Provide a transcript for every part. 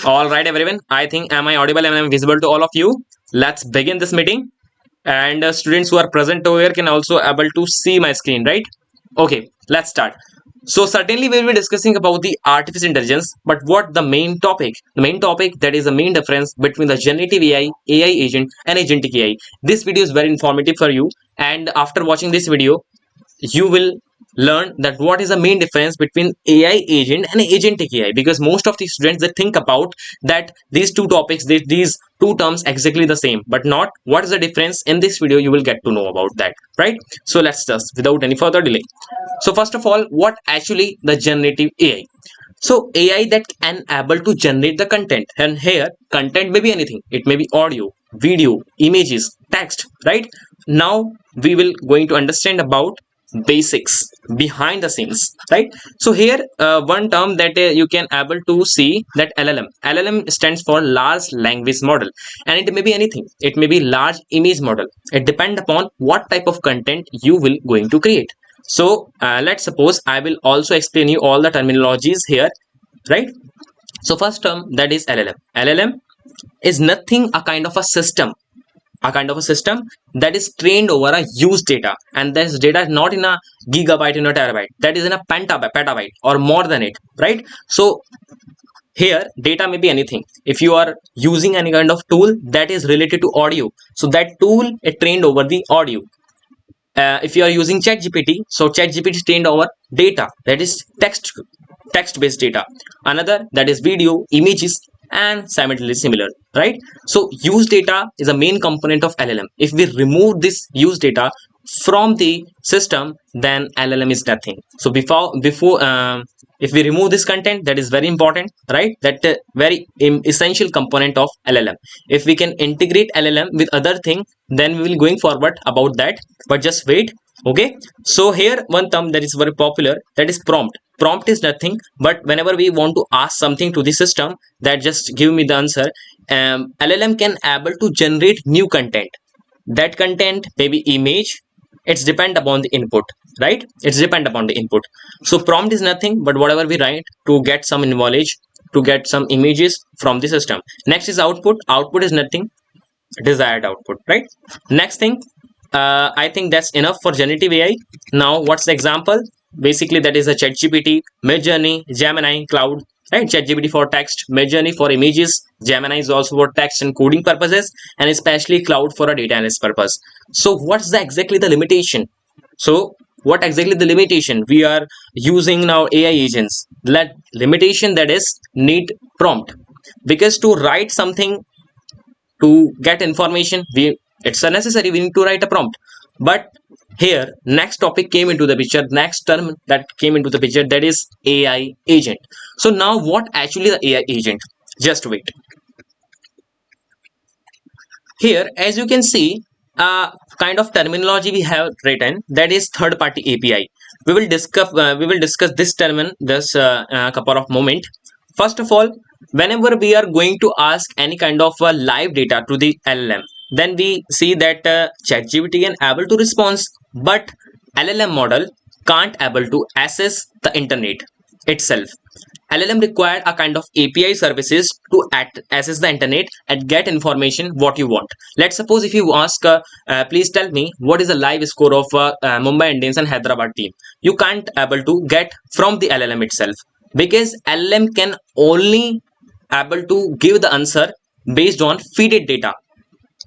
All right, everyone. I think am I audible and am I visible to all of you? Let's begin this meeting. And students who are present over here can also able to see my screen, right? Okay, let's start. So certainly we will be discussing about the artificial intelligence, but what the main topic? The main topic that is the main difference between the generative AI agent, and agentic AI. This video is very informative for you. And after watching this video, you will learn that what is the main difference between AI agent and agentic AI, because most of the students they think about that these two topics, these two terms exactly the same, but not. What is the difference? In this video you will get to know about that, right? So let's just without any further delay. So first of all, what actually the generative AI? So AI that can able to generate the content, and here content may be anything. It may be audio, video, images, text, right? Now we will going to understand about basics behind the scenes, right? So here one term that you can able to see, that LLM stands for large language model, and it may be anything. It may be large image model. It depend upon what type of content you will going to create. So let's suppose I will also explain you all the terminologies here, right? So first term, that is LLM is nothing, a kind of a system, that is trained over a used data, and this data is not in a gigabyte, in a terabyte, that is in a petabyte or more than it, right? So here data may be anything. If you are using any kind of tool that is related to audio, so that tool is trained over the audio. If you are using ChatGPT, so ChatGPT is trained over data, that is text based data. Another, that is video, images, and simultaneously similar, right? So use data is a main component of LLM. If we remove this use data from the system, then LLM is nothing. So before if we remove this content, that is very important, right? That very essential component of LLM. If we can integrate LLM with other thing, then we will going forward about that, but just wait. Okay, so here one term that is very popular, that is prompt is nothing but whenever we want to ask something to the system that just give me the answer, LLM can able to generate new content. That content may be image. It's depend upon the input, right? It's depend upon the input. So prompt is nothing but whatever we write to get some knowledge, to get some images from the system. Next is output is nothing, desired output, right? Next thing, I think that's enough for generative AI. Now what's the example? Basically that is a ChatGPT, Midjourney, Gemini, Cloud, right? ChatGPT for text, Midjourney for images, Gemini is also for text and coding purposes, and especially Cloud for a data analysis purpose. So what's the exactly the limitation? So what exactly the limitation? We are using now AI agents. That limitation, that is need prompt, because to write something, to get information, it's unnecessary, we need to write a prompt. But here next topic came into the picture, next term that came into the picture, that is AI agent. So now what actually the AI agent? Just wait. Here as you can see, kind of terminology we have written, that is third party API. We will discuss this term in this couple of moment. First of all, whenever we are going to ask any kind of live data to the LLM, then we see that ChatGPT can able to respond, but LLM model can't able to access the internet itself. LLM required a kind of API services to access the internet and get information what you want. Let's suppose if you ask, please tell me what is the live score of Mumbai Indians and Hyderabad team. You can't able to get from the LLM itself, because LLM can only able to give the answer based on feeded data.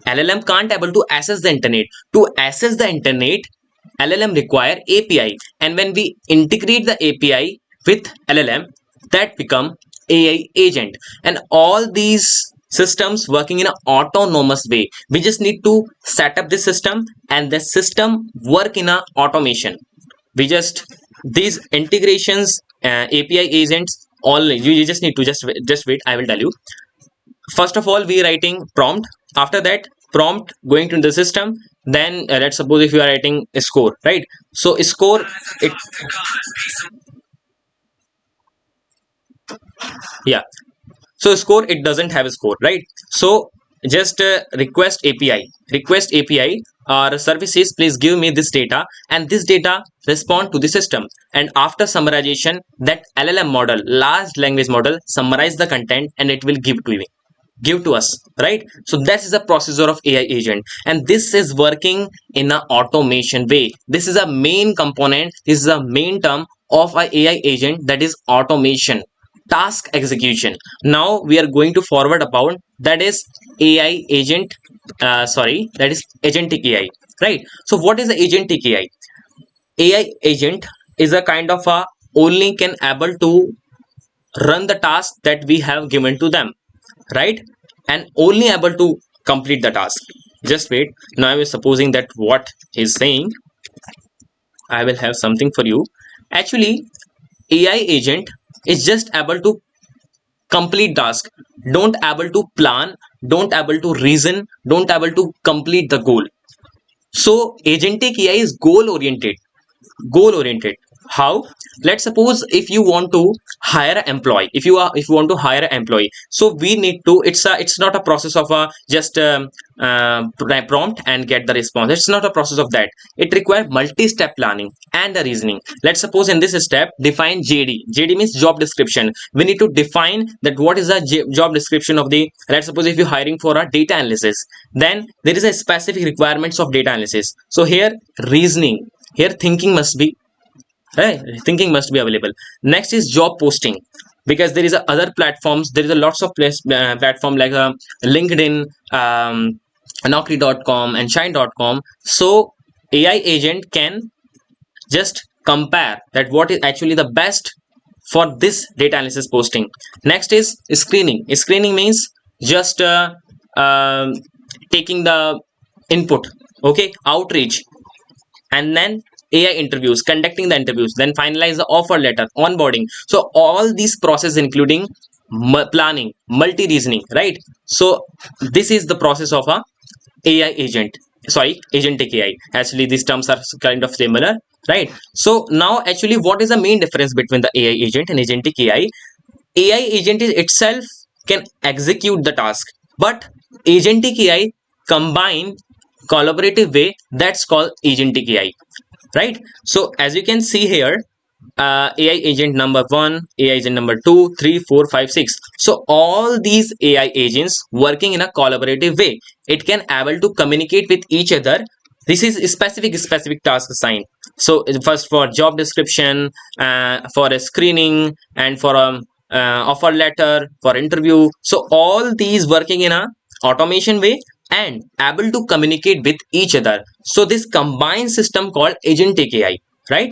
LLM can't able to access the internet. To access the internet, LLM require API, and when we integrate the API with LLM, that become AI agent, and all these systems working in an autonomous way. We just need to set up the system, and the system work in a automation. We just these integrations, API agents. All you just need to just wait. I will tell you. First of all, we writing prompt. After that, prompt going to the system. Then let's suppose if you are writing a score, right? So score it, yeah. So score, it doesn't have a score, right? So just request API or services, please give me this data, and this data respond to the system, and after summarization that LLM model, large language model, summarize the content and it will give to us, right? So that is the procedure of AI agent, and this is working in a automation way. This is a main component, this is a main term of a AI agent, that is automation, task execution. Now we are going to forward about that is AI agent, that is agentic AI, right? So what is the agentic AI agent is a kind of a only can able to run the task that we have given to them, right? And only able to complete the task. Just wait, now I was supposing that what he's saying, I will have something for you. Actually, AI agent is just able to complete task, don't able to plan, don't able to reason, don't able to complete the goal. So agentic AI is goal oriented. How? Let's suppose if you want to hire an employee, if you want to hire an employee, so we need to, it's not a process of a just prompt and get the response. It's not a process of that. It requires multi-step planning and a reasoning. Let's suppose in this step, define JD means job description. We need to define that what is the job description of the, let's suppose if you're hiring for a data analysis, then there is a specific requirements of data analysis. So here reasoning, here thinking must be, right, thinking must be available. Next is job posting, because there is a other platforms, there is a lots of platform like LinkedIn, naukri.com and shine.com. So AI agent can just compare that what is actually the best for this data analysis posting. Next is screening means just taking the input, okay, outreach, and then AI interviews, conducting the interviews, then finalize the offer letter, onboarding. So all these process including planning, multi-reasoning, right? So this is the process of a AI agent, sorry, agentic AI. Actually these terms are kind of similar, right? So now actually what is the main difference between the AI agent and agentic AI? AI agent is itself can execute the task, but agentic AI combine collaborative way, that's called agentic AI, right? So as you can see here, AI agent number 1, AI agent number 2, 3, 4, 5, 6. So all these AI agents working in a collaborative way. It can able to communicate with each other. This is a specific task assigned. So first for job description, for a screening, and for a offer letter, for interview. So all these working in a automation way and able to communicate with each other. So this combined system called agentic AI, right?